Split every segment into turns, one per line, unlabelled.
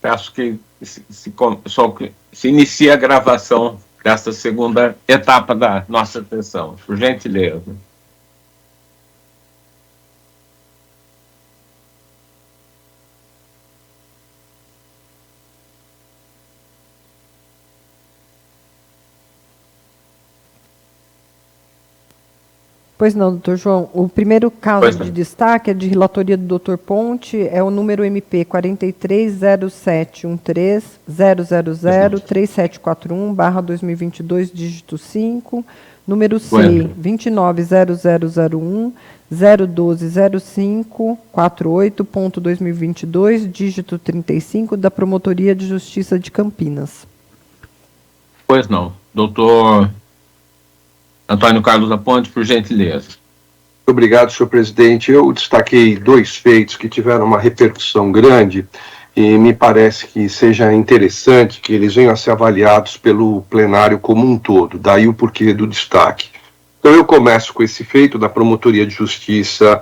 Peço que se inicie a gravação desta segunda etapa da nossa sessão, por gentileza.
Pois não, doutor João. O primeiro caso de destaque é de relatoria do doutor Ponte, é o número MP 430713003741/2022, dígito 5, número C 290001-0120548.2022, dígito 35, da Promotoria de Justiça de Campinas.
Pois não. Doutor Antônio Carlos Aponte, por gentileza.
Obrigado, senhor presidente. Eu destaquei dois feitos que tiveram uma repercussão grande e me parece que seja interessante que eles venham a ser avaliados pelo plenário como um todo, daí o porquê do destaque. Então eu começo com esse feito da Promotoria de Justiça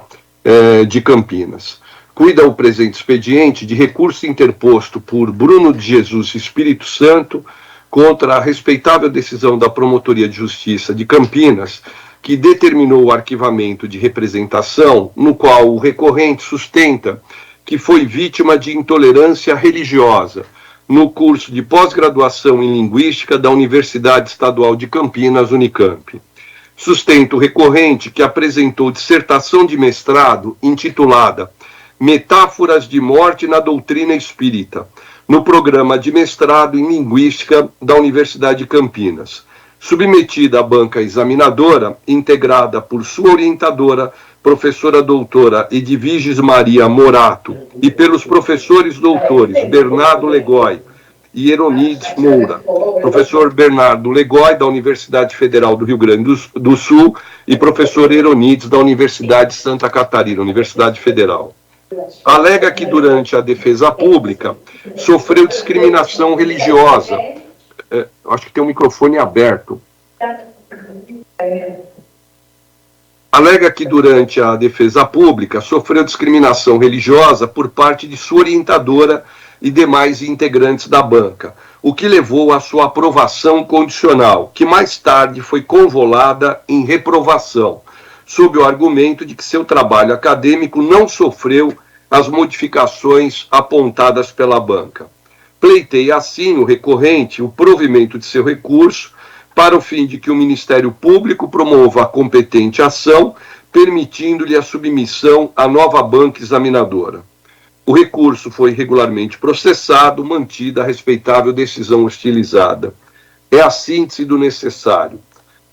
de Campinas. Cuida o presente expediente de recurso interposto por Bruno de Jesus Espírito Santo contra a respeitável decisão da Promotoria de Justiça de Campinas, que determinou o arquivamento de representação, no qual o recorrente sustenta que foi vítima de intolerância religiosa no curso de pós-graduação em Linguística da Universidade Estadual de Campinas, Unicamp. Sustenta o recorrente que apresentou dissertação de mestrado intitulada Metáforas de Morte na Doutrina Espírita, no programa de mestrado em Linguística da Universidade de Campinas, submetida à banca examinadora, integrada por sua orientadora, professora doutora Edviges Maria Morato, e pelos professores doutores Bernardo Legói e Eronides Moura, professor Bernardo Legói, da Universidade Federal do Rio Grande do Sul, e professor Eronides, da Universidade de Santa Catarina, Universidade Federal. Alega que durante a defesa pública sofreu discriminação religiosa. Acho que tem um microfone aberto. Alega que durante a defesa pública sofreu discriminação religiosa por parte de sua orientadora e demais integrantes da banca, o que levou à sua aprovação condicional, que mais tarde foi convolada em reprovação, sob o argumento de que seu trabalho acadêmico não sofreu as modificações apontadas pela banca. Pleiteia assim o recorrente o provimento de seu recurso para o fim de que o Ministério Público promova a competente ação, permitindo-lhe a submissão à nova banca examinadora. O recurso foi regularmente processado, mantida a respeitável decisão hostilizada. É a síntese do necessário.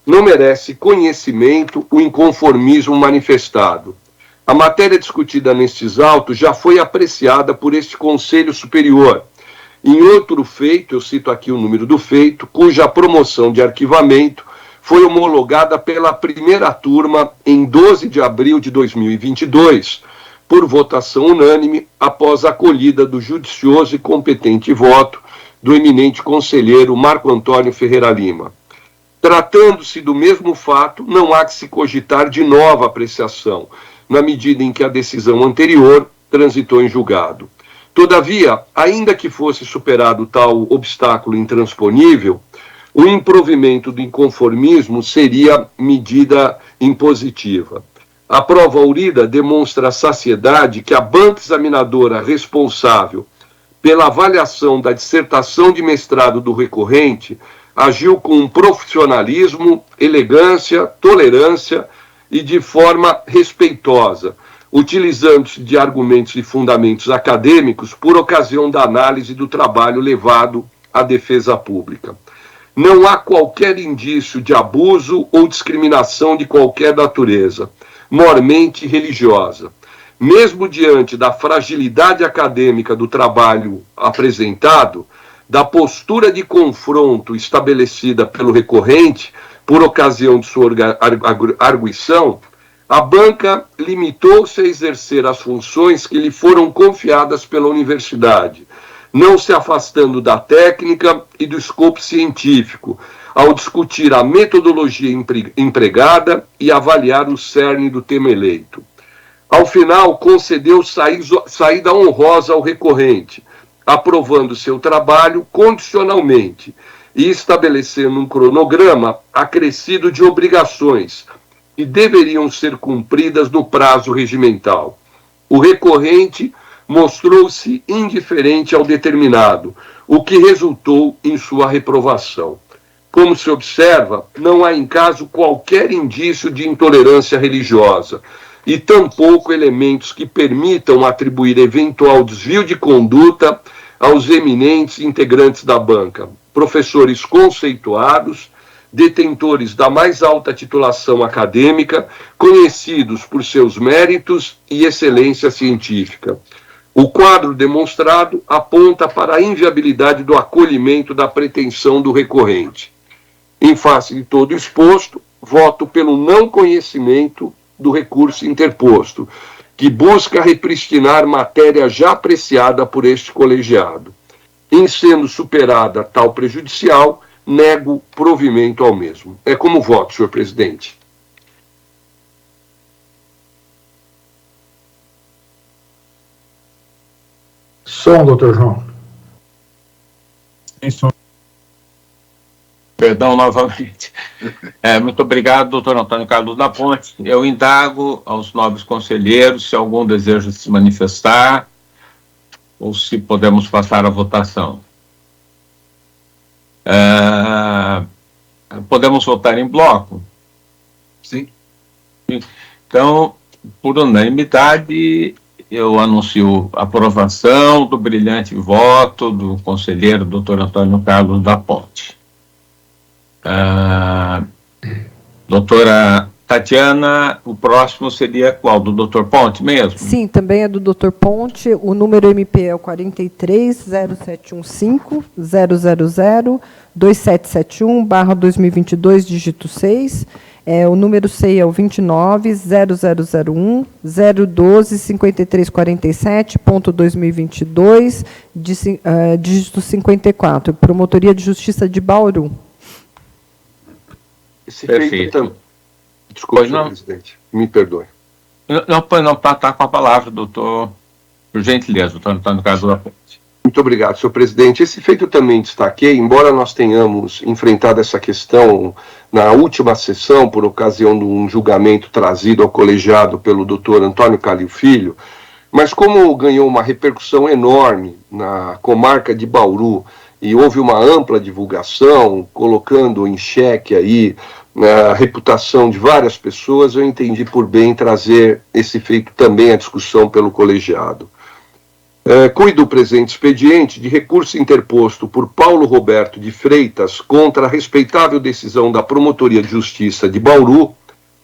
Não merece conhecimento o inconformismo manifestado. A matéria discutida nestes autos já foi apreciada por este Conselho Superior. Em outro feito, eu cito aqui o número do feito, cuja promoção de arquivamento foi homologada pela primeira turma em 12 de abril de 2022, por votação unânime, após a acolhida do judicioso e competente voto do eminente conselheiro Marco Antônio Ferreira Lima. Tratando-se do mesmo fato, não há que se cogitar de nova apreciação, na medida em que a decisão anterior transitou em julgado. Todavia, ainda que fosse superado tal obstáculo intransponível, o improvimento do inconformismo seria medida impositiva. A prova aurida demonstra a saciedade que a banca examinadora responsável pela avaliação da dissertação de mestrado do recorrente agiu com profissionalismo, elegância, tolerância e de forma respeitosa, utilizando-se de argumentos e fundamentos acadêmicos por ocasião da análise do trabalho levado à defesa pública. Não há qualquer indício de abuso ou discriminação de qualquer natureza, mormente religiosa. Mesmo diante da fragilidade acadêmica do trabalho apresentado, da postura de confronto estabelecida pelo recorrente por ocasião de sua arguição, a banca limitou-se a exercer as funções que lhe foram confiadas pela universidade, não se afastando da técnica e do escopo científico, ao discutir a metodologia empregada e avaliar o cerne do tema eleito. Ao final, concedeu saída honrosa ao recorrente, aprovando seu trabalho condicionalmente e estabelecendo um cronograma acrescido de obrigações que deveriam ser cumpridas no prazo regimental. O recorrente mostrou-se indiferente ao determinado, o que resultou em sua reprovação. Como se observa, não há em caso qualquer indício de intolerância religiosa e tampouco elementos que permitam atribuir eventual desvio de conduta aos eminentes integrantes da banca, professores conceituados, detentores da mais alta titulação acadêmica, conhecidos por seus méritos e excelência científica. O quadro demonstrado aponta para a inviabilidade do acolhimento da pretensão do recorrente. Em face de todo exposto, voto pelo não conhecimento do recurso interposto, que busca repristinar matéria já apreciada por este colegiado. Em sendo superada tal prejudicial, nego provimento ao mesmo. É como voto, senhor presidente.
Som, doutor João.
Sem som. Perdão novamente. Muito obrigado, doutor Antônio Carlos da Ponte. Eu indago aos nobres conselheiros se algum deseja se manifestar ou se podemos passar à votação. Podemos votar em bloco?
Sim.
Então, por unanimidade, eu anuncio a aprovação do brilhante voto do conselheiro doutor Antônio Carlos da Ponte. Doutora Tatiana, o próximo seria qual? Do doutor Ponte mesmo?
Sim, também é do doutor Ponte. O número MP é o 43-0715-000-2771/2022, dígito 6. O número CEI é o 29-0001-012-5347.2022, dígito 54. Promotoria de Justiça de Bauru.
Esse feito Desculpe, senhor presidente. Me perdoe.
Não, está com a palavra, doutor, por gentileza, doutor Antônio Carlos da Ponte.
Muito obrigado, senhor presidente. Esse feito também destaquei, embora nós tenhamos enfrentado essa questão na última sessão, por ocasião de um julgamento trazido ao colegiado pelo doutor Antônio Calil Filho, mas como ganhou uma repercussão enorme na comarca de Bauru e houve uma ampla divulgação, colocando em xeque aí a reputação de várias pessoas, eu entendi por bem trazer esse feito também à discussão pelo colegiado. Cuido o presente expediente de recurso interposto por Paulo Roberto de Freitas contra a respeitável decisão da Promotoria de Justiça de Bauru,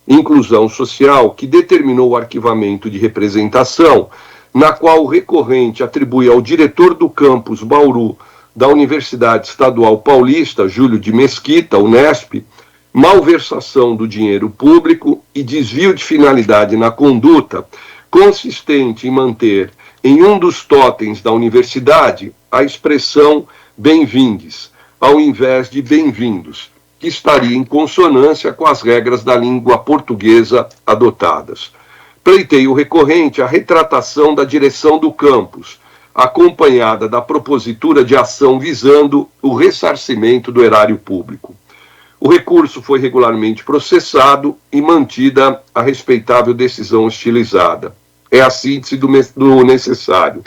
Inclusão Social, que determinou o arquivamento de representação, na qual o recorrente atribui ao diretor do campus Bauru da Universidade Estadual Paulista, Júlio de Mesquita, Unesp, malversação do dinheiro público e desvio de finalidade na conduta, consistente em manter em um dos totens da universidade a expressão bem-vindes, ao invés de bem-vindos, que estaria em consonância com as regras da língua portuguesa adotadas. Pleitei o recorrente a retratação da direção do campus, acompanhada da propositura de ação visando o ressarcimento do erário público. O recurso foi regularmente processado e mantida a respeitável decisão estilizada. É a síntese do necessário.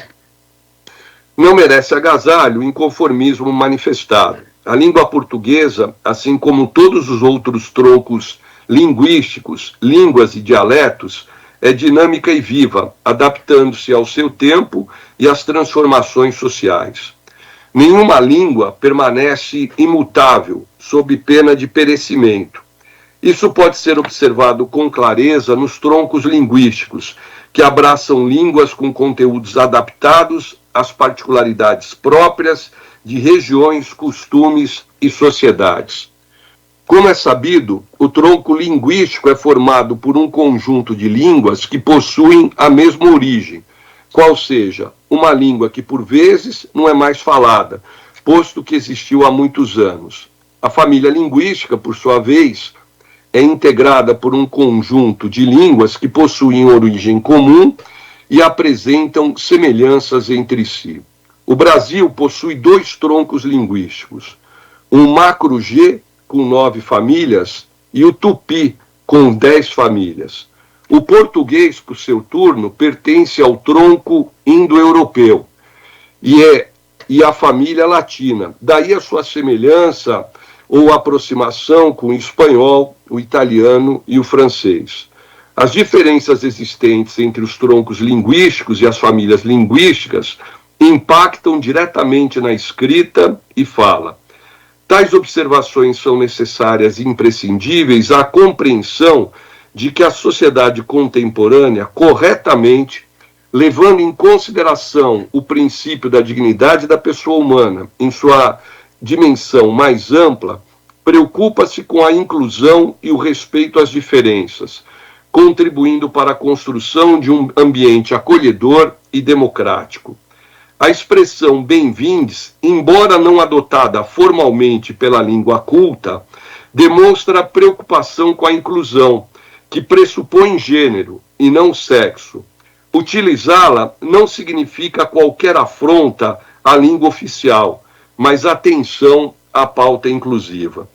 Não merece agasalho o inconformismo manifestado. A língua portuguesa, assim como todos os outros troncos linguísticos, línguas e dialetos, é dinâmica e viva, adaptando-se ao seu tempo e às transformações sociais. Nenhuma língua permanece imutável, sob pena de perecimento. Isso pode ser observado com clareza nos troncos linguísticos, que abraçam línguas com conteúdos adaptados às particularidades próprias de regiões, costumes e sociedades. Como é sabido, o tronco linguístico é formado por um conjunto de línguas que possuem a mesma origem, qual seja, uma língua que por vezes não é mais falada, posto que existiu há muitos anos. A família linguística, por sua vez, é integrada por um conjunto de línguas que possuem origem comum e apresentam semelhanças entre si. O Brasil possui 2 troncos linguísticos, o macro-G, com 9 famílias, e o tupi, com 10 famílias. O português, por seu turno, pertence ao tronco indo-europeu e à família latina. Daí a sua semelhança ou aproximação com o espanhol, o italiano e o francês. As diferenças existentes entre os troncos linguísticos e as famílias linguísticas impactam diretamente na escrita e fala. Tais observações são necessárias e imprescindíveis à compreensão de que a sociedade contemporânea, corretamente, levando em consideração o princípio da dignidade da pessoa humana em sua dimensão mais ampla, preocupa-se com a inclusão e o respeito às diferenças, contribuindo para a construção de um ambiente acolhedor e democrático. A expressão bem-vindes, embora não adotada formalmente pela língua culta, demonstra preocupação com a inclusão, que pressupõe gênero e não sexo. Utilizá-la não significa qualquer afronta à língua oficial, mas atenção à pauta inclusiva.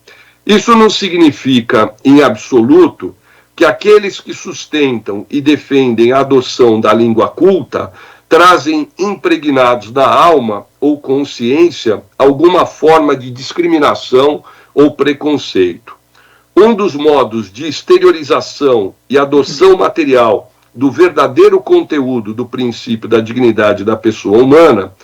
Isso não significa, em absoluto, que aqueles que sustentam e defendem a adoção da língua culta trazem impregnados na alma ou consciência alguma forma de discriminação ou preconceito. Um dos modos de exteriorização e adoção material do verdadeiro conteúdo do princípio da dignidade da pessoa humana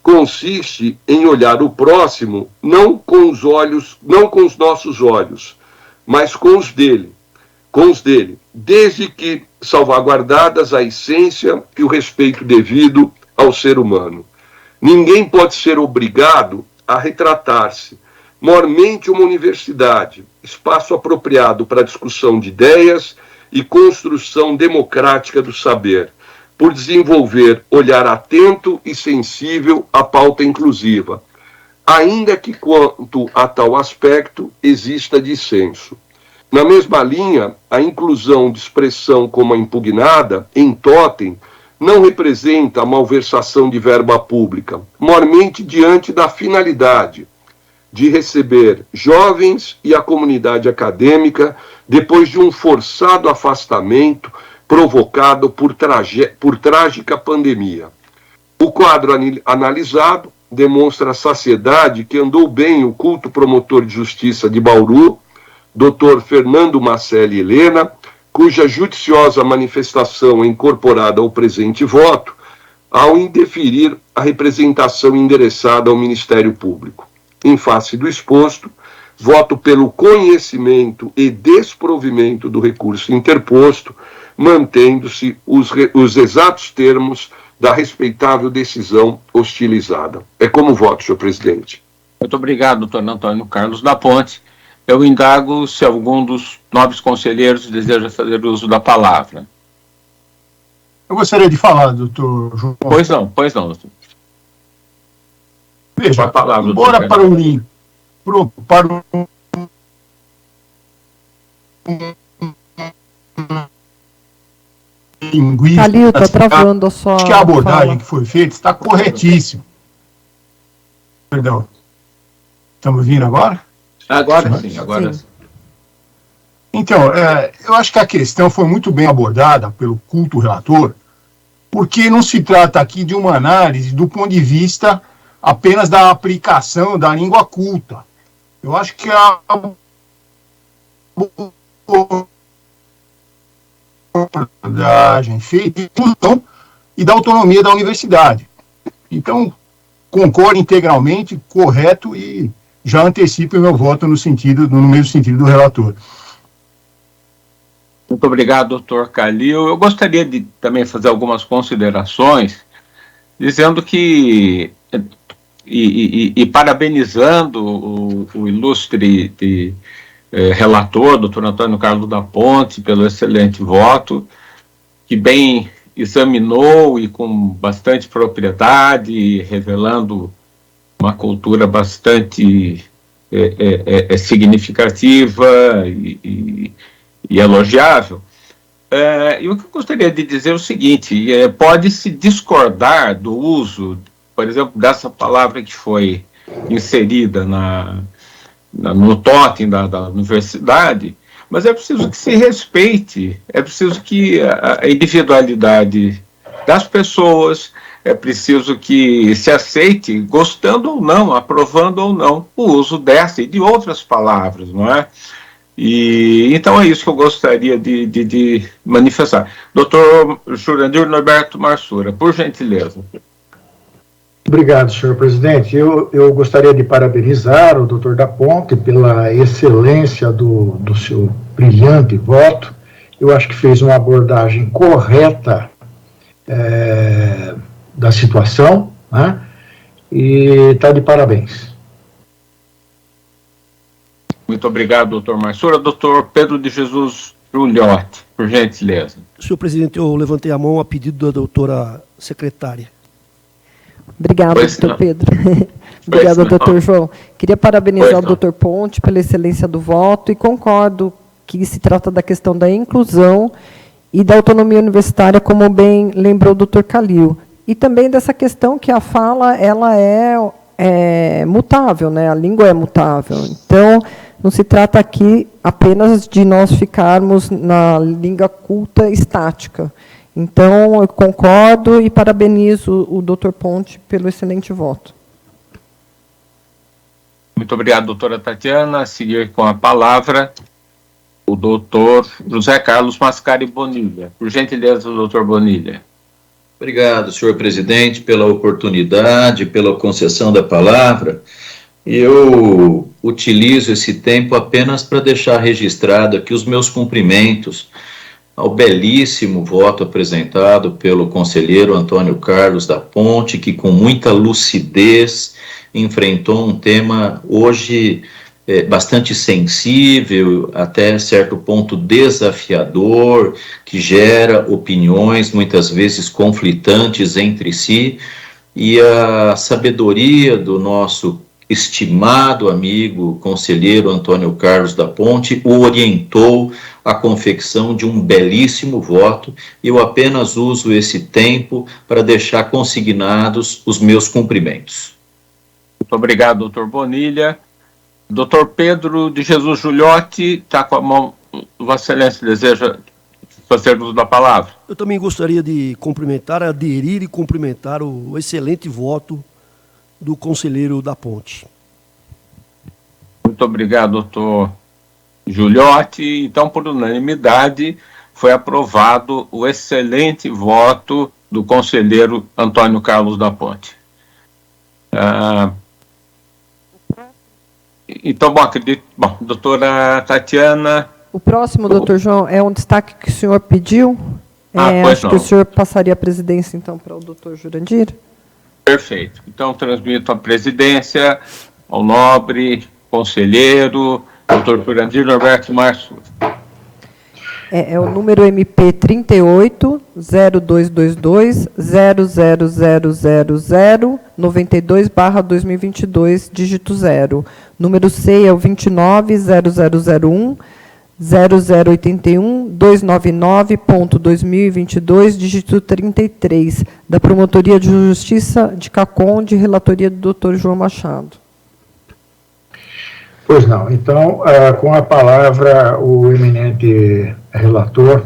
consiste em olhar o próximo não com os nossos olhos, mas com os dele, desde que salvaguardadas a essência e o respeito devido ao ser humano. Ninguém pode ser obrigado a retratar-se. Mormente uma universidade, espaço apropriado para discussão de ideias e construção democrática do saber, por desenvolver olhar atento e sensível à pauta inclusiva, ainda que quanto a tal aspecto exista dissenso. Na mesma linha, a inclusão de expressão como a impugnada, em totem, não representa a malversação de verba pública, mormente diante da finalidade de receber jovens e a comunidade acadêmica depois de um forçado afastamento provocado por trágica pandemia. O quadro analisado demonstra a saciedade que andou bem o culto promotor de justiça de Bauru, Dr. Fernando Macelli Helena, cuja judiciosa manifestação é incorporada ao presente voto, ao indeferir a representação endereçada ao Ministério Público. Em face do exposto, voto pelo conhecimento e desprovimento do recurso interposto, mantendo-se os exatos termos da respeitável decisão hostilizada. É como voto, senhor presidente.
Muito obrigado, doutor Antônio Carlos da Ponte. Eu indago se algum dos nobres conselheiros deseja fazer uso da palavra.
Eu gostaria de falar, doutor João.
Pois não, doutor.
Veja,
palavra,
embora para o linguista,
Calil, está travando a sua
acho que a abordagem
fala.
que foi feita está corretíssima. Perdão. Estamos ouvindo agora?
Agora sim, agora sim.
Então, eu acho que a questão foi muito bem abordada pelo culto relator, porque não se trata aqui de uma análise do ponto de vista apenas da aplicação da língua culta. Eu acho que a abordagem feita e da autonomia da universidade. Então, concordo integralmente, correto, e já antecipo o meu voto no mesmo sentido do relator.
Muito obrigado, doutor Calil. Eu gostaria de também fazer algumas considerações, dizendo que, e parabenizando o ilustre relator, doutor Antônio Carlos da Ponte, pelo excelente voto, que bem examinou e com bastante propriedade, revelando uma cultura bastante significativa e elogiável. E o que eu gostaria de dizer é o seguinte: pode-se discordar do uso por exemplo, dessa palavra que foi inserida no totem da universidade, mas é preciso que se respeite, é preciso que a individualidade das pessoas, é preciso que se aceite, gostando ou não, aprovando ou não, o uso dessa e de outras palavras, não é? E então é isso que eu gostaria de manifestar. Doutor Jurandir Norberto Marsura, por gentileza.
Obrigado, senhor presidente. Eu gostaria de parabenizar o doutor da Ponte pela excelência do seu brilhante voto. Eu acho que fez uma abordagem correta da situação, né? E está de parabéns.
Muito obrigado, doutor Marsura. Doutor Pedro de Jesus Giuliotti, por gentileza.
Senhor presidente, eu levantei a mão a pedido da doutora secretária.
Obrigado, doutor Pedro. Obrigado, doutor João. Queria parabenizar o doutor Ponte pela excelência do voto e concordo que se trata da questão da inclusão e da autonomia universitária, como bem lembrou o doutor Calil. E também dessa questão que a fala ela é mutável, né? A língua é mutável. Então, não se trata aqui apenas de nós ficarmos na língua culta estática. Então, eu concordo e parabenizo o doutor Ponte pelo excelente voto.
Muito obrigado, doutora Tatiana. A seguir com a palavra, o doutor José Carlos Mascari Bonilha. Por gentileza, doutor Bonilha.
Obrigado, senhor presidente, pela oportunidade, pela concessão da palavra. Eu utilizo esse tempo apenas para deixar registrado aqui os meus cumprimentos ao belíssimo voto apresentado pelo conselheiro Antônio Carlos da Ponte, que com muita lucidez enfrentou um tema hoje bastante sensível, até certo ponto desafiador, que gera opiniões muitas vezes conflitantes entre si, e a sabedoria do nosso estimado amigo conselheiro Antônio Carlos da Ponte o orientou à confecção de um belíssimo voto. Eu apenas uso esse tempo para deixar consignados os meus cumprimentos.
Muito obrigado, doutor Bonilha. Doutor Pedro de Jesus Giuliotti, está com a mão. Vossa Excelência deseja fazer uso da palavra?
Eu também gostaria de cumprimentar, aderir e cumprimentar o excelente voto do conselheiro da Ponte.
Muito obrigado, doutor Giuliotti. Então, por unanimidade, foi aprovado o excelente voto do conselheiro Antônio Carlos da Ponte. Então, acredito... Bom, doutora Tatiana...
O próximo, doutor João, é um destaque que o senhor pediu. Acho que o senhor passaria a presidência, então, para o doutor Jurandir.
Perfeito. Então, transmito a presidência ao nobre conselheiro, doutor Jurandir Norberto Marsura.
É o número MP 38 0222 0000092/2022, dígito 0. Número C é o 29 0001 0081 299.2022, dígito 33, da Promotoria de Justiça de Caconde, relatoria do Dr. João Machado.
Pois não. Então, com a palavra, o eminente relator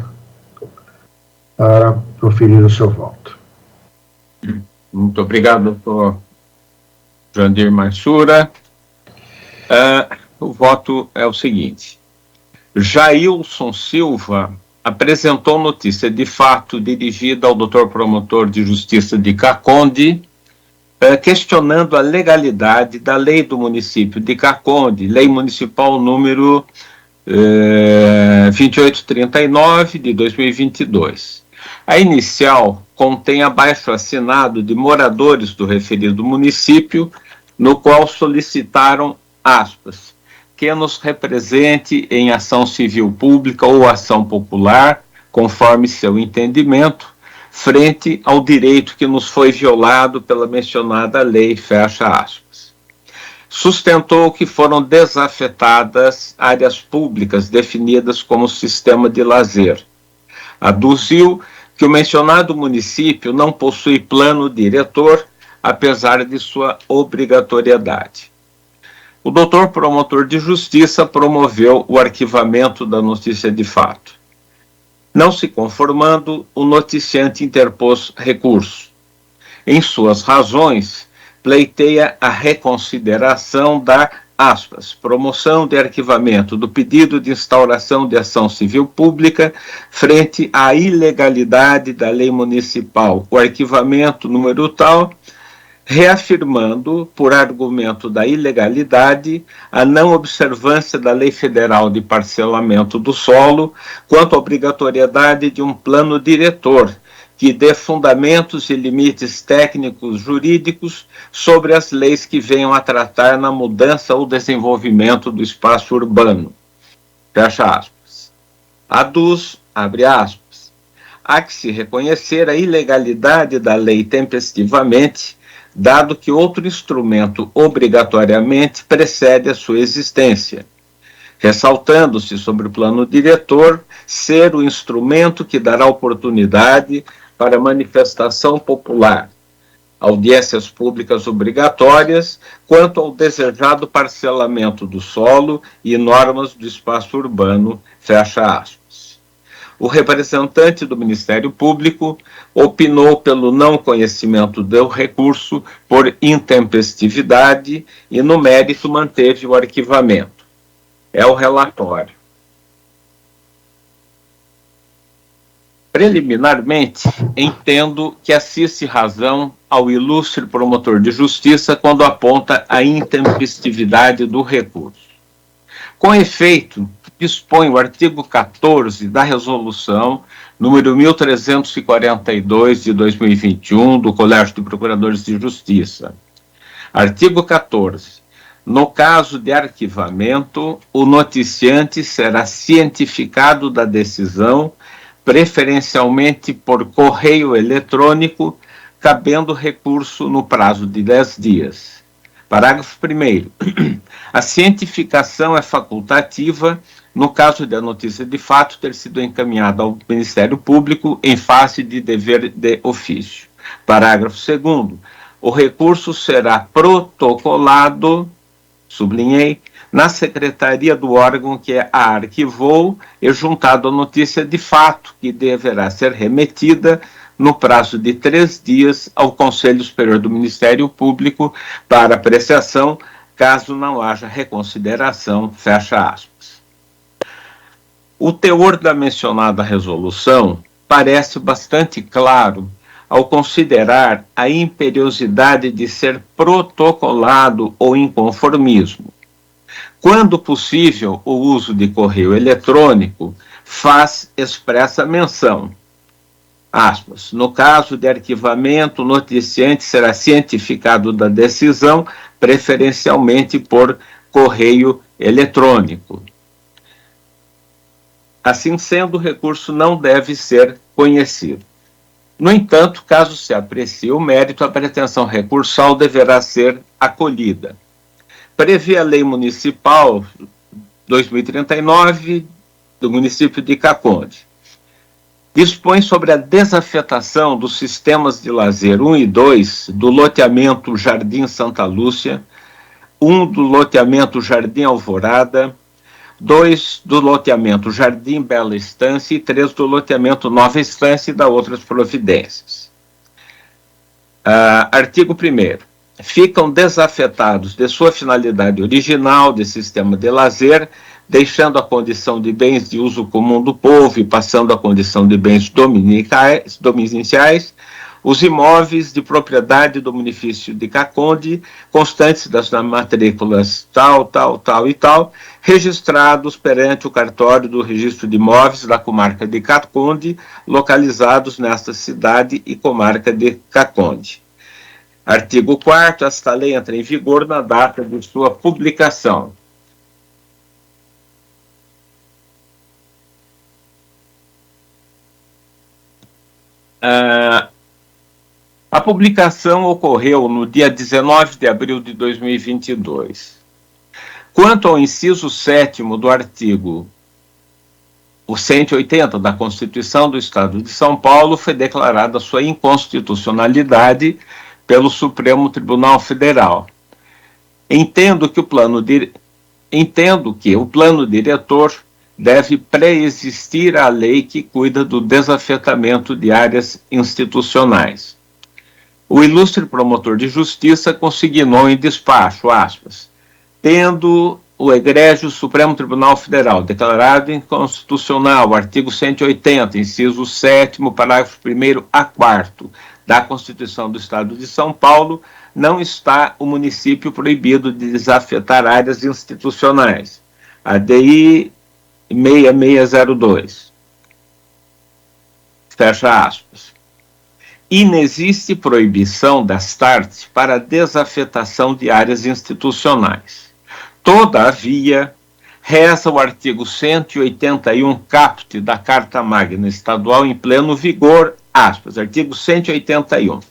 para proferir o seu voto.
Muito obrigado, doutor Jurandir Marsura. O voto é o seguinte. Jailson Silva apresentou notícia de fato dirigida ao doutor promotor de justiça de Caconde, questionando a legalidade da lei do município de Caconde, lei municipal número 2839 de 2022. A inicial contém abaixo-assinado de moradores do referido município, no qual solicitaram, aspas, que nos represente em ação civil pública ou ação popular, conforme seu entendimento, frente ao direito que nos foi violado pela mencionada lei, fecha aspas. Sustentou que foram desafetadas áreas públicas definidas como sistema de lazer. Aduziu que o mencionado município não possui plano diretor, apesar de sua obrigatoriedade. O doutor promotor de justiça promoveu o arquivamento da notícia de fato. Não se conformando, o noticiante interpôs recurso. Em suas razões, pleiteia a reconsideração da, aspas, promoção de arquivamento do pedido de instauração de ação civil pública frente à ilegalidade da lei municipal, o arquivamento número tal, reafirmando, por argumento da ilegalidade, a não observância da Lei Federal de Parcelamento do Solo quanto à obrigatoriedade de um plano diretor que dê fundamentos e limites técnicos jurídicos sobre as leis que venham a tratar na mudança ou desenvolvimento do espaço urbano. Fecha aspas. Aduz, abre aspas, há que se reconhecer a ilegalidade da lei tempestivamente, dado que outro instrumento obrigatoriamente precede a sua existência, ressaltando-se sobre o plano diretor ser o instrumento que dará oportunidade para manifestação popular, audiências públicas obrigatórias quanto ao desejado parcelamento do solo e normas do espaço urbano, fecha aspas. O representante do Ministério Público opinou pelo não conhecimento do recurso por intempestividade e, no mérito, manteve o arquivamento. É o relatório. Preliminarmente, entendo que assiste razão ao ilustre promotor de justiça quando aponta a intempestividade do recurso. Com efeito, dispõe o artigo 14 da Resolução número 1342 de 2021 do Colégio de Procuradores de Justiça. Artigo 14. No caso de arquivamento, o noticiante será cientificado da decisão, preferencialmente por correio eletrônico, cabendo recurso no prazo de 10 dias. Parágrafo 1º. A cientificação é facultativa no caso da notícia de fato ter sido encaminhada ao Ministério Público em face de dever de ofício. Parágrafo 2º. O recurso será protocolado, sublinhei, na secretaria do órgão que a arquivou e juntado à notícia de fato, que deverá ser remetida no prazo de 3 dias ao Conselho Superior do Ministério Público para apreciação, caso não haja reconsideração, fecha aspas. O teor da mencionada resolução parece bastante claro ao considerar a imperiosidade de ser protocolado o inconformismo. Quando possível, o uso de correio eletrônico faz expressa menção. Aspas, no caso de arquivamento, o noticiante será cientificado da decisão, preferencialmente por correio eletrônico. Assim sendo, o recurso não deve ser conhecido. No entanto, caso se aprecie o mérito, a pretensão recursal deverá ser acolhida. Prevê a Lei Municipal 2039 do município de Caconde. Dispõe sobre a desafetação dos sistemas de lazer 1 e 2 do loteamento Jardim Santa Lúcia, 1 do loteamento Jardim Alvorada, 2 do loteamento Jardim Bela Estância e 3 do loteamento Nova Estância e da outras providências. Artigo 1º. Ficam desafetados de sua finalidade original de sistema de lazer, deixando a condição de bens de uso comum do povo e passando a condição de bens dominicais, os imóveis de propriedade do município de Caconde, constantes das matrículas tal, registrados perante o cartório do registro de imóveis da comarca de Caconde, localizados nesta cidade e comarca de Caconde. Artigo 4º, esta lei entra em vigor na data de sua publicação. A publicação ocorreu no dia 19 de abril de 2022. Quanto ao inciso 7º do artigo 180 da Constituição do Estado de São Paulo, foi declarada sua inconstitucionalidade pelo Supremo Tribunal Federal. Entendo que o plano diretor deve pré-existir à lei que cuida do desafetamento de áreas institucionais. O ilustre promotor de justiça consignou em despacho, aspas, tendo o egrégio Supremo Tribunal Federal declarado inconstitucional o artigo 180, inciso 7º, parágrafo 1º a 4º da Constituição do Estado de São Paulo, não está o município proibido de desafetar áreas institucionais. ADI 6602. Fecha aspas. Inexiste proibição das TARTs para desafetação de áreas institucionais. Todavia, reza o artigo 181 caput da Carta Magna Estadual em pleno vigor, aspas, artigo 181.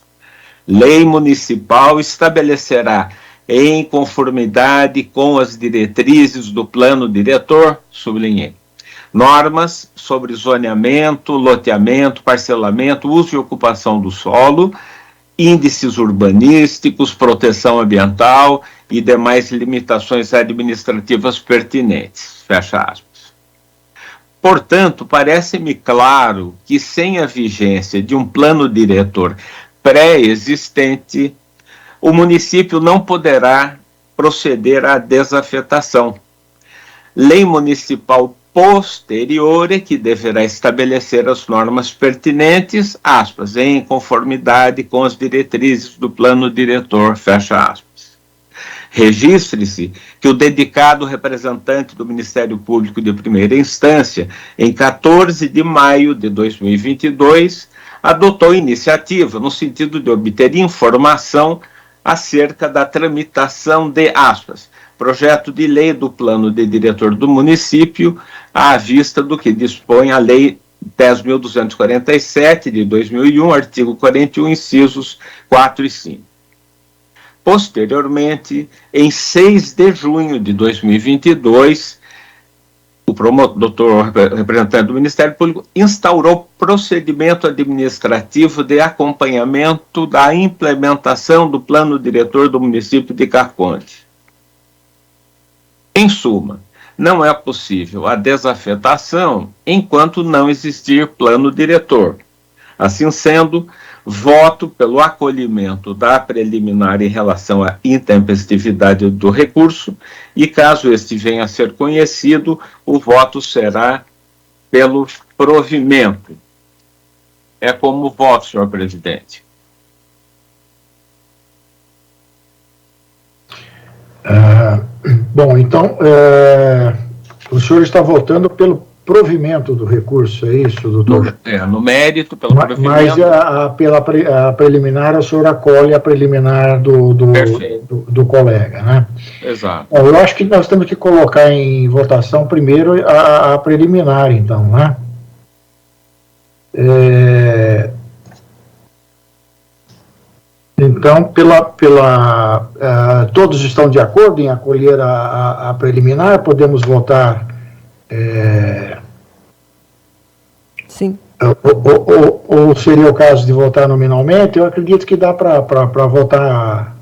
Lei municipal estabelecerá, em conformidade com as diretrizes do plano diretor, sublinhei, normas sobre zoneamento, loteamento, parcelamento, uso e ocupação do solo, índices urbanísticos, proteção ambiental e demais limitações administrativas pertinentes. Fecha aspas. Portanto, parece-me claro que sem a vigência de um plano diretor pré-existente, o município não poderá proceder à desafetação. Lei municipal posterior é que deverá estabelecer as normas pertinentes, aspas, em conformidade com as diretrizes do plano diretor, fecha aspas. Registre-se que o dedicado representante do Ministério Público de primeira instância, em 14 de maio de 2022, adotou iniciativa no sentido de obter informação acerca da tramitação de, aspas, projeto de lei do plano de diretor do município, à vista do que dispõe a Lei 10.247 de 2001, artigo 41, incisos 4 e 5. Posteriormente, em 6 de junho de 2022, o doutor representante do Ministério Público instaurou procedimento administrativo de acompanhamento da implementação do plano diretor do município de Caconde. Em suma, não é possível a desafetação enquanto não existir plano diretor. Assim sendo, voto pelo acolhimento da preliminar em relação à intempestividade do recurso e, caso este venha a ser conhecido, o voto será pelo provimento. É como voto, senhor presidente.
Bom, então, o senhor está votando pelo provimento do recurso, é isso, doutor?
No mérito, pelo provimento.
Mas pela preliminar, o senhor acolhe a preliminar do colega, né?
Exato.
Eu acho que nós temos que colocar em votação primeiro a preliminar, então, né? Então, todos estão de acordo em acolher a preliminar? Podemos votar...
Sim.
Ou seria o caso de votar nominalmente? Eu acredito que dá para votar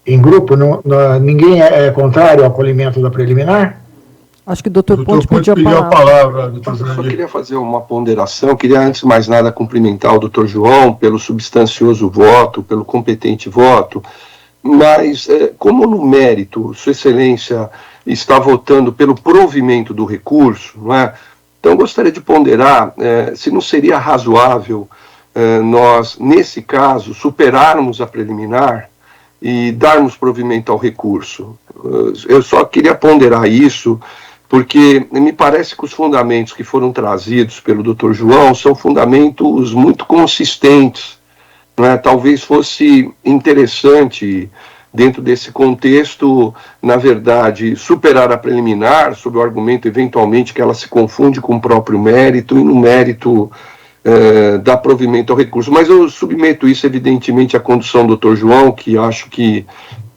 em grupo. Ninguém é contrário ao acolhimento da preliminar?
Acho que o doutor Ponte pediu a palavra.
Eu só queria fazer uma ponderação. Queria, antes de mais nada, cumprimentar o doutor João pelo substancioso voto, pelo competente voto. Mas, como no mérito, Sua Excelência está votando pelo provimento do recurso, não é? Então, gostaria de ponderar se não seria razoável nós, nesse caso, superarmos a preliminar e darmos provimento ao recurso. Eu só queria ponderar isso, porque me parece que os fundamentos que foram trazidos pelo Dr. João são fundamentos muito consistentes. Não é? Talvez fosse interessante, dentro desse contexto, na verdade, superar a preliminar, sob o argumento, eventualmente, que ela se confunde com o próprio mérito, e no mérito dar provimento ao recurso. Mas eu submeto isso, evidentemente, à condução do Dr. João, que acho que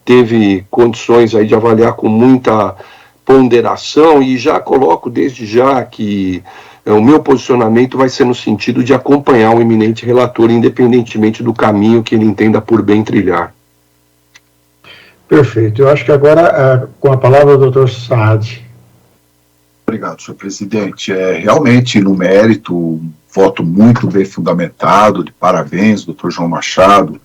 teve condições aí de avaliar com muita ponderação, e já coloco desde já que o meu posicionamento vai ser no sentido de acompanhar o eminente relator, independentemente do caminho que ele entenda por bem trilhar.
Perfeito. Eu acho que agora, com a palavra, o doutor Saad.
Obrigado, senhor presidente. Realmente, no mérito, um voto muito bem fundamentado, de parabéns, doutor João Machado.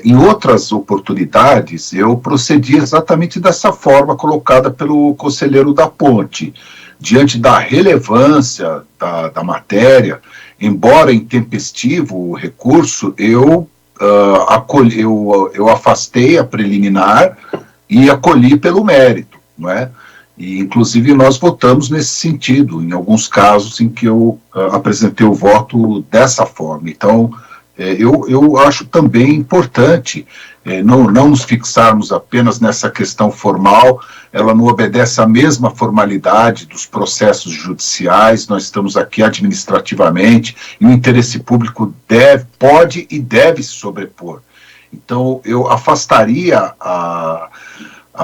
Em outras oportunidades, eu procedi exatamente dessa forma colocada pelo conselheiro da Ponte. Diante da relevância da matéria, embora intempestivo o recurso, eu afastei a preliminar e acolhi pelo mérito, não é? E, inclusive, nós votamos nesse sentido, em alguns casos em que eu apresentei o voto dessa forma. Então, eu acho também importante não nos fixarmos apenas nessa questão formal, ela não obedece à mesma formalidade dos processos judiciais, nós estamos aqui administrativamente, e o interesse público pode e deve se sobrepor. Então, eu afastaria a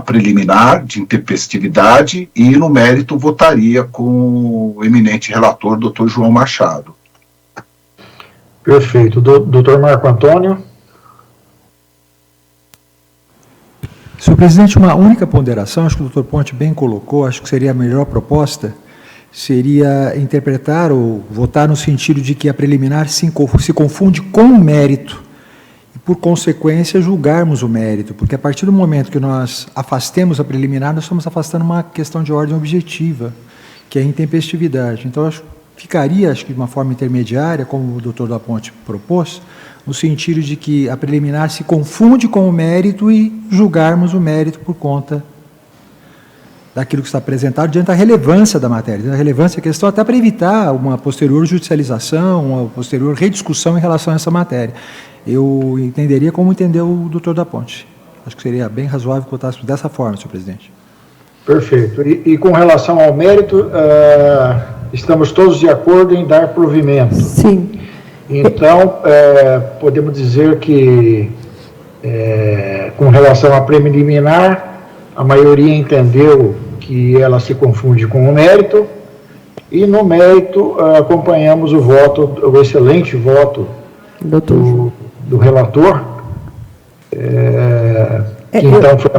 preliminar de intempestividade e, no mérito, votaria com o eminente relator, doutor João Machado.
Perfeito. Doutor Marco Antônio?
Senhor presidente, uma única ponderação, acho que o doutor Ponte bem colocou, acho que seria a melhor proposta, seria interpretar ou votar no sentido de que a preliminar se confunde com o mérito, e, por consequência, julgarmos o mérito, porque a partir do momento que nós afastemos a preliminar, nós estamos afastando uma questão de ordem objetiva, que é a intempestividade. Então, ficaria, acho que de uma forma intermediária, como o doutor da Ponte propôs, no sentido de que a preliminar se confunde com o mérito e julgarmos o mérito por conta daquilo que está apresentado, diante da relevância da matéria, diante da relevância da questão, até para evitar uma posterior judicialização, uma posterior rediscussão em relação a essa matéria. Eu entenderia como entendeu o doutor da Ponte. Acho que seria bem razoável que votasse dessa forma, senhor presidente.
Perfeito. E com relação ao mérito, estamos todos de acordo em dar provimento.
Sim.
Então, podemos dizer que, com relação à preliminar, a maioria entendeu que ela se confunde com o mérito, e no mérito acompanhamos o excelente voto do relator.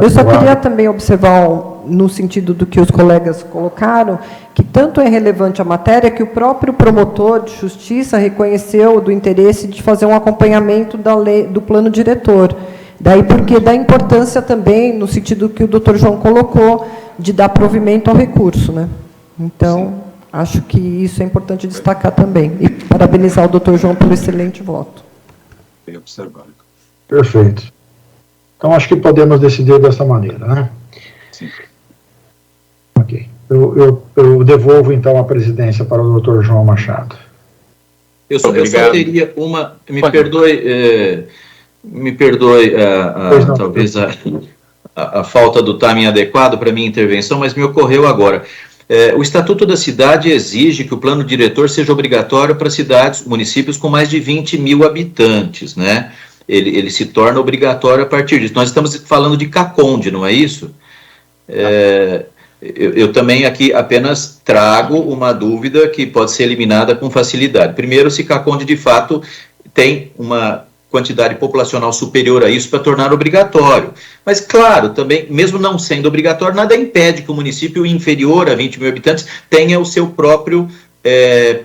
Eu só queria também observar, no sentido do que os colegas colocaram, que tanto é relevante a matéria que o próprio promotor de justiça reconheceu do interesse de fazer um acompanhamento da lei, do plano diretor. Daí porque dá importância também, no sentido que o doutor João colocou, de dar provimento ao recurso, né? Então, acho que isso é importante destacar também. E parabenizar o doutor João pelo excelente voto.
Bem observado.
Perfeito. Então, acho que podemos decidir dessa maneira, né?
Sim.
Ok. Eu devolvo, então, a presidência para o doutor João Machado.
Eu só teria uma... Me perdoe talvez a falta do timing adequado para minha intervenção, mas me ocorreu agora. O Estatuto da Cidade exige que o plano diretor seja obrigatório para municípios com mais de 20 mil habitantes, né? Ele se torna obrigatório a partir disso. Nós estamos falando de CACONDE, não é isso? Eu também aqui apenas trago uma dúvida que pode ser eliminada com facilidade. Primeiro, se CACONDE de fato tem uma quantidade populacional superior a isso para tornar obrigatório. Mas, claro, também, mesmo não sendo obrigatório, nada impede que o município inferior a 20 mil habitantes tenha o seu próprio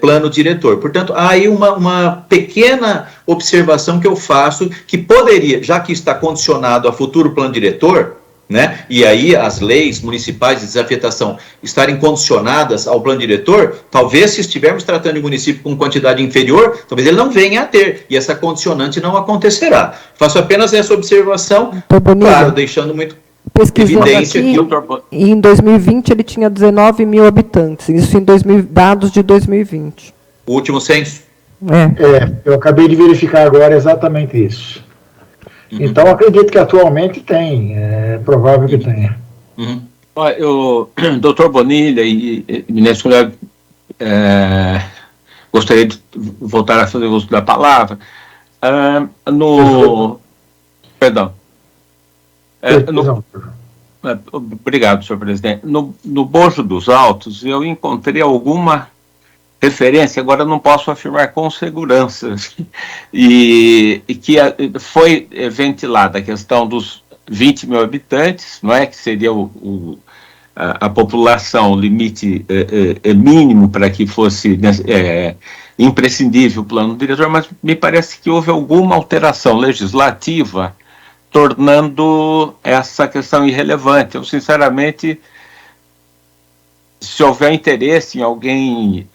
plano diretor. Portanto, há aí uma pequena observação que eu faço, que poderia, já que está condicionado a futuro plano diretor, né, e aí as leis municipais de desafetação estarem condicionadas ao plano diretor, talvez se estivermos tratando de um município com quantidade inferior, talvez ele não venha a ter, e essa condicionante não acontecerá. Faço apenas essa observação, claro, deixando muito evidência
aqui, em 2020 ele tinha 19 mil habitantes, isso em dados de 2020.
O último censo?
Eu acabei de verificar agora exatamente isso. Então, acredito que atualmente tem, é provável que tenha.
Doutor Bonilha e ministro, gostaria de voltar a fazer uso da palavra. Perdão. Obrigado, senhor presidente. No Bojo dos Altos, eu encontrei alguma referência, agora não posso afirmar com segurança, e que foi ventilada a questão dos 20 mil habitantes, não é, que seria a população, o limite mínimo para que fosse imprescindível o plano diretor, mas me parece que houve alguma alteração legislativa tornando essa questão irrelevante. Eu, sinceramente, se houver interesse em alguém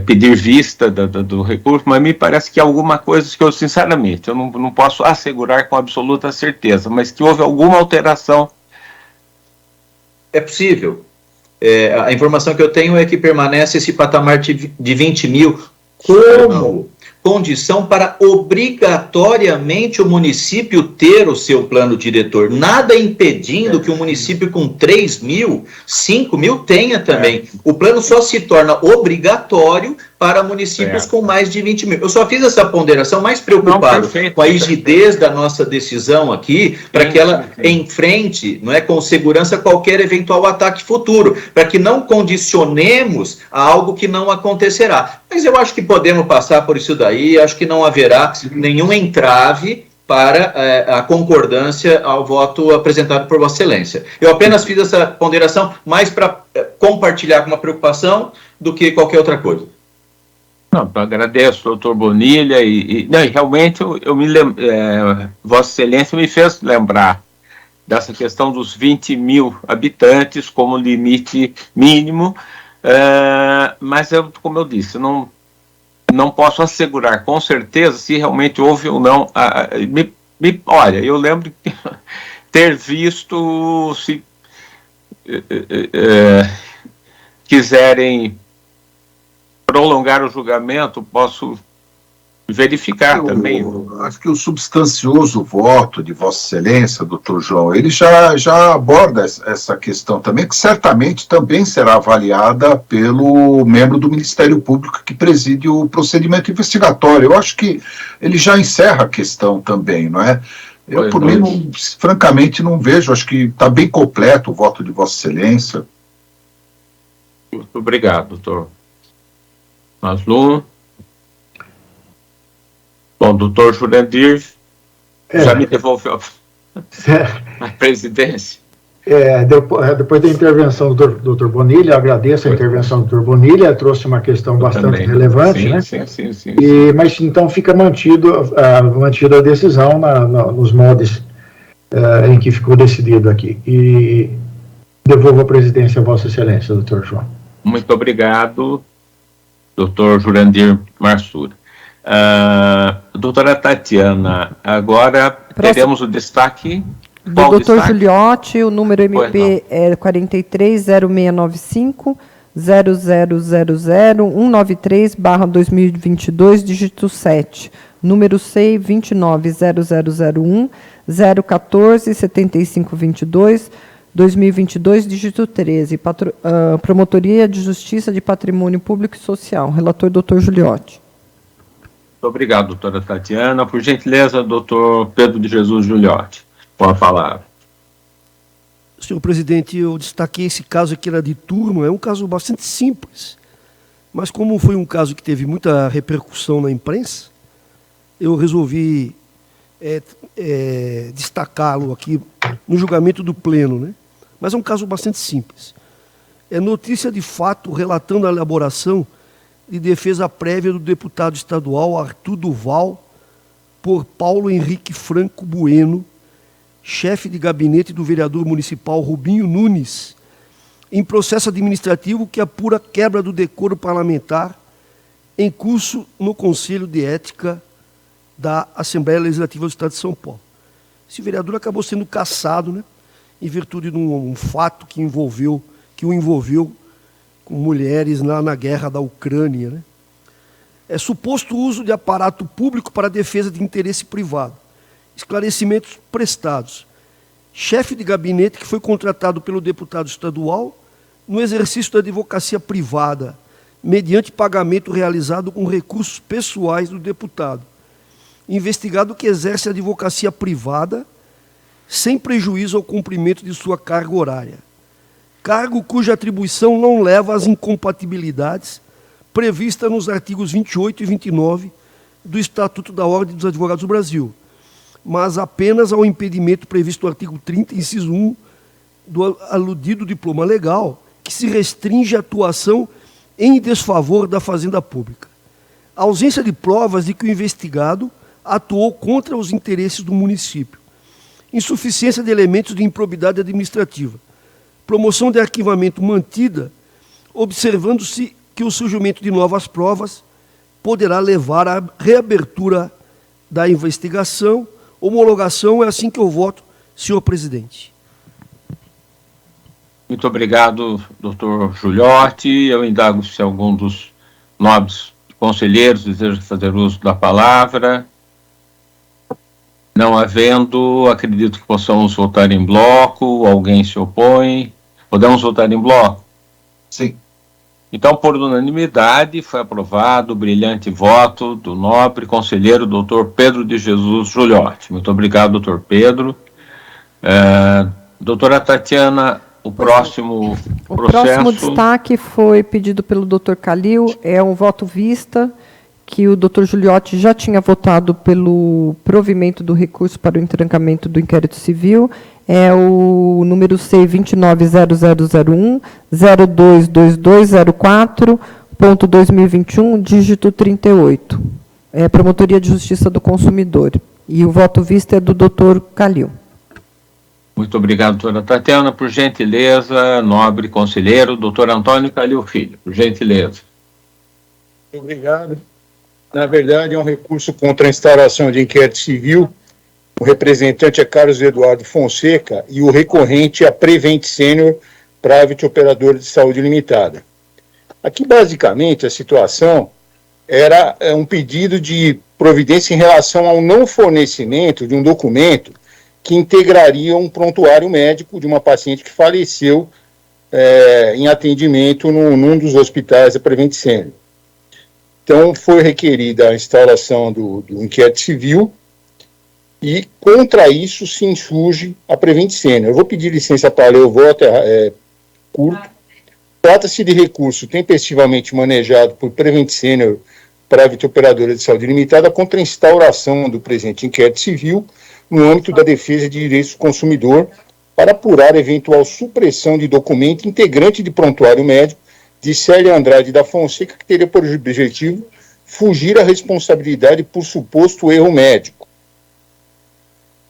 pedir vista do recurso, mas me parece que alguma coisa que eu, sinceramente, eu não posso assegurar com absoluta certeza, mas que houve alguma alteração.
É possível. A informação que eu tenho é que permanece esse patamar de 20 mil como condição para obrigatoriamente o município ter o seu plano diretor. Nada impedindo que o município com 3 mil, 5 mil tenha também. O plano só se torna obrigatório para municípios com mais de 20 mil. Eu só fiz essa ponderação mais preocupado com a rigidez da nossa decisão aqui, para que ela enfrente, não é, com segurança qualquer eventual ataque futuro, para que não condicionemos a algo que não acontecerá. Mas eu acho que podemos passar por isso daí, acho que não haverá nenhum entrave para a concordância ao voto apresentado por Vossa Excelência. Eu apenas fiz essa ponderação mais para compartilhar com uma preocupação do que qualquer outra coisa.
Não, eu agradeço, doutor Bonilha, e realmente eu me lembro, Vossa Excelência me fez lembrar dessa questão dos 20 mil habitantes como limite mínimo, mas como eu disse, não posso assegurar com certeza se realmente houve ou não. Olha, eu lembro de ter visto, se quiserem prolongar o julgamento, posso verificar também.
Acho que o substancioso voto de Vossa Excelência, doutor João, ele já aborda essa questão também, que certamente também será avaliada pelo membro do Ministério Público que preside o procedimento investigatório. Eu acho que ele já encerra a questão também, não é? Eu, por mim, francamente, não vejo, acho que está bem completo o voto de Vossa Excelência.
Muito obrigado, doutor Maslu. Bom, doutor Jurandir já me devolveu a presidência.
Depois da intervenção do doutor Bonilha, agradeço a intervenção do doutor Bonilha, trouxe uma questão bastante relevante,
sim,
né?
Sim.
Mas então fica mantida a decisão nos moldes em que ficou decidido aqui. E devolvo a presidência a Vossa Excelência, doutor João.
Muito obrigado, doutor Jurandir Marsura. Doutora Tatiana, agora teremos o destaque
do doutor Giuliotti, o número MP é 430695 0000-193/2022, dígito 7, número CEI 290001 014 7522 2022, dígito 13, Promotoria de Justiça de Patrimônio Público e Social. Relator, doutor Giuliotti.
Muito obrigado, doutora Tatiana. Por gentileza, doutor Pedro de Jesus Giuliotti, com a palavra.
Senhor presidente, eu destaquei esse caso aqui de turma, é um caso bastante simples, mas como foi um caso que teve muita repercussão na imprensa, eu resolvi destacá-lo aqui no julgamento do pleno, né? Mas é um caso bastante simples. É notícia de fato relatando a elaboração de defesa prévia do deputado estadual Arthur Duval por Paulo Henrique Franco Bueno, chefe de gabinete do vereador municipal Rubinho Nunes, em processo administrativo que apura quebra do decoro parlamentar em curso no Conselho de Ética da Assembleia Legislativa do Estado de São Paulo. Esse vereador acabou sendo cassado, né, em virtude de um fato que o envolveu com mulheres na guerra da Ucrânia, né? É suposto uso de aparato público para defesa de interesse privado. Esclarecimentos prestados. Chefe de gabinete que foi contratado pelo deputado estadual no exercício da advocacia privada, mediante pagamento realizado com recursos pessoais do deputado. Investigado que exerce a advocacia privada sem prejuízo ao cumprimento de sua carga horária. cargo cuja atribuição não leva às incompatibilidades previstas nos artigos 28 e 29 do Estatuto da Ordem dos Advogados do Brasil, mas apenas ao impedimento previsto no artigo 30, inciso 1, do aludido diploma legal, que se restringe a atuação em desfavor da Fazenda Pública. A ausência de provas de que o investigado atuou contra os interesses do município. Insuficiência de elementos de improbidade administrativa. Promoção de arquivamento mantida, observando-se que o surgimento de novas provas poderá levar à reabertura da investigação. Homologação é assim que eu voto, senhor presidente.
Muito obrigado, doutor Giuliotti. Eu indago se algum dos nobres conselheiros deseja fazer uso da palavra. Não havendo, acredito que possamos votar em bloco. Alguém se opõe? Podemos votar em bloco?
Sim.
Então, por unanimidade, foi aprovado o brilhante voto do nobre conselheiro doutor Pedro de Jesus Giuliotti. Muito obrigado, doutor Pedro. Doutora Tatiana, o próximo processo...
O próximo destaque foi pedido pelo doutor Calil, é um voto vista, que o doutor Giuliotti já tinha votado pelo provimento do recurso para o entrancamento do inquérito civil, é o número C290001 022204.2021, dígito 38. É Promotoria de Justiça do Consumidor. E o voto visto é do doutor Calil.
Muito obrigado, doutora Tatiana. Por gentileza, nobre conselheiro, doutor Antônio Calil Filho, por gentileza.
Obrigado. Na verdade, é um recurso contra a instauração de inquérito civil. O representante é Carlos Eduardo Fonseca e o recorrente é a Prevent Senior Private Operadora de Saúde Limitada. Aqui, basicamente, a situação era um pedido de providência em relação ao não fornecimento de um documento que integraria um prontuário médico de uma paciente que faleceu em atendimento num dos hospitais da Prevent Senior. Então, foi requerida a instauração do inquérito civil e, contra isso, se insurge a Prevent Senior. Eu vou pedir licença para ler o voto, curto. Trata-se de recurso tempestivamente manejado por Prevent Senior, Private Operadora de Saúde Limitada, contra a instauração do presente inquérito civil no âmbito da defesa de direitos do consumidor para apurar eventual supressão de documento integrante de prontuário médico de Célia Andrade da Fonseca, que teria por objetivo fugir à responsabilidade por suposto erro médico.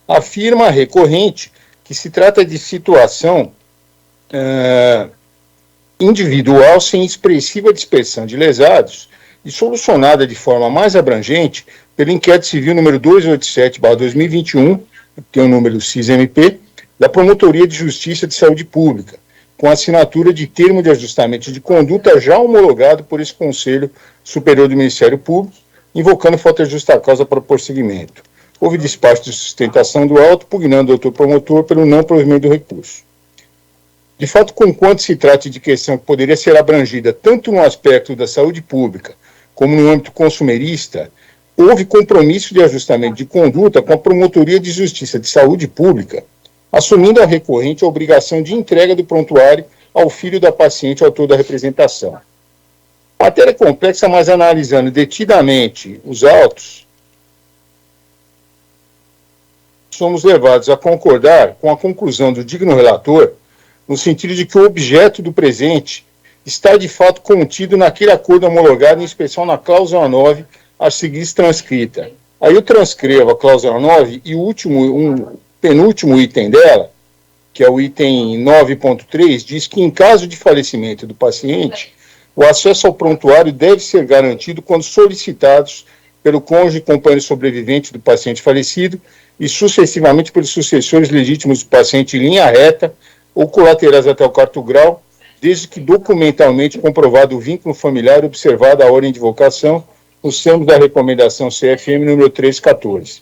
Afirma a recorrente que se trata de situação individual sem expressiva dispersão de lesados e solucionada de forma mais abrangente pelo inquérito civil número 287/2021, que tem o número CIS-MP, da Promotoria de Justiça de Saúde Pública, com assinatura de termo de ajustamento de conduta já homologado por esse Conselho Superior do Ministério Público, invocando falta de justa causa para o prosseguimento. Houve despacho de sustentação do auto, pugnando o doutor promotor pelo não provimento do recurso. De fato, conquanto se trate de questão que poderia ser abrangida tanto no aspecto da saúde pública como no âmbito consumerista, houve compromisso de ajustamento de conduta com a Promotoria de Justiça de Saúde Pública, assumindo a recorrente a obrigação de entrega do prontuário ao filho da paciente autor da representação. Matéria complexa, mas analisando detidamente os autos, somos levados a concordar com a conclusão do digno relator, no sentido de que o objeto do presente está de fato contido naquele acordo homologado, em especial na cláusula 9, a seguir transcrita. Aí eu transcrevo a cláusula 9 e o penúltimo item dela, que é o item 9.3, diz que em caso de falecimento do paciente, o acesso ao prontuário deve ser garantido quando solicitados pelo cônjuge e companheiro sobrevivente do paciente falecido e sucessivamente pelos sucessores legítimos do paciente em linha reta ou colaterais até o 4º grau, desde que documentalmente comprovado o vínculo familiar e observada a ordem de vocação nos termos da recomendação CFM número 314.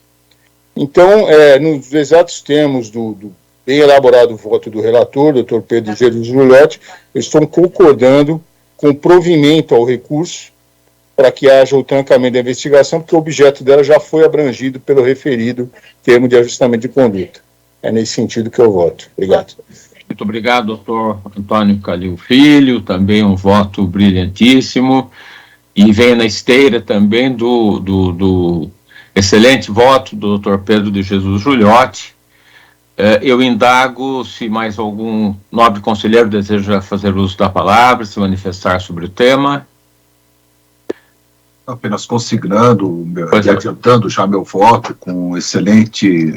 Então, nos exatos termos do bem elaborado voto do relator, doutor Pedro de Jesus Giuliotti, eu estou concordando com o provimento ao recurso para que haja o trancamento da investigação, porque o objeto dela já foi abrangido pelo referido termo de ajustamento de conduta. É nesse sentido que eu voto. Obrigado.
Muito obrigado, doutor Antônio Calil Filho, também um voto brilhantíssimo, e vem na esteira também do excelente voto do doutor Pedro de Jesus Giuliotti. Eu indago se mais algum nobre conselheiro deseja fazer uso da palavra, se manifestar sobre o tema.
Apenas consignando, adiantando já meu voto com um excelente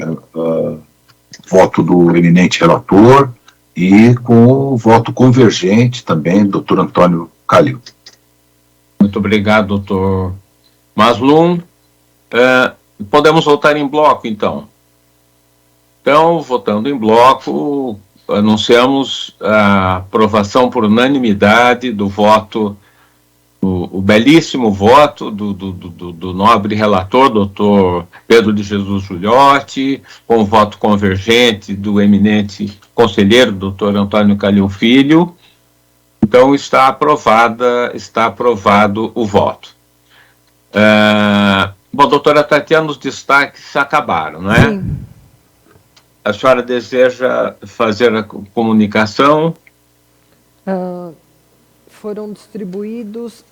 voto do eminente relator e com o voto convergente também do doutor Antônio Calil.
Muito obrigado, doutor Maslum. Podemos votar em bloco, então? Então, votando em bloco, anunciamos a aprovação por unanimidade do voto, o belíssimo voto do nobre relator, doutor Pedro de Jesus Giuliotti, com o voto convergente do eminente conselheiro, doutor Antônio Calil Filho. Então, está aprovado o voto. Bom, doutora Tatiana, os destaques se acabaram, não é?
Sim.
A senhora deseja fazer a comunicação?
Foram distribuídos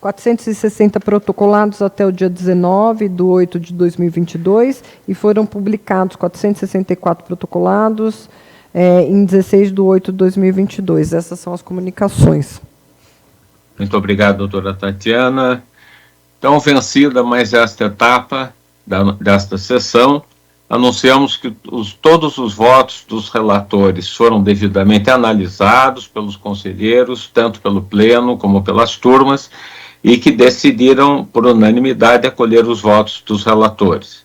460 protocolados até o dia 19/8/2022 e foram publicados 464 protocolados em 16/8/2022. Essas são as comunicações.
Muito obrigado, doutora Tatiana. Então, vencida mais esta etapa desta sessão, anunciamos que todos os votos dos relatores foram devidamente analisados pelos conselheiros, tanto pelo pleno como pelas turmas, e que decidiram, por unanimidade, acolher os votos dos relatores.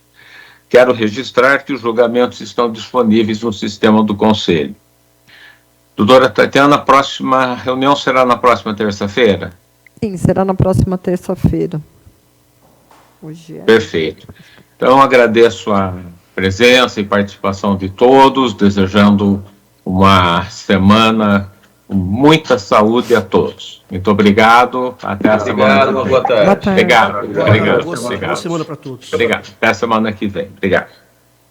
Quero registrar que os julgamentos estão disponíveis no sistema do Conselho. Doutora Tatiana, a próxima reunião será na próxima terça-feira?
Sim, será na próxima terça-feira. Hoje é.
Perfeito. Então, agradeço a presença e participação de todos, desejando uma semana com muita saúde a todos. Muito obrigado. Até a semana que vem.
Boa tarde.
Obrigado.
Boa semana para todos.
Obrigado. Até a semana que vem. Obrigado.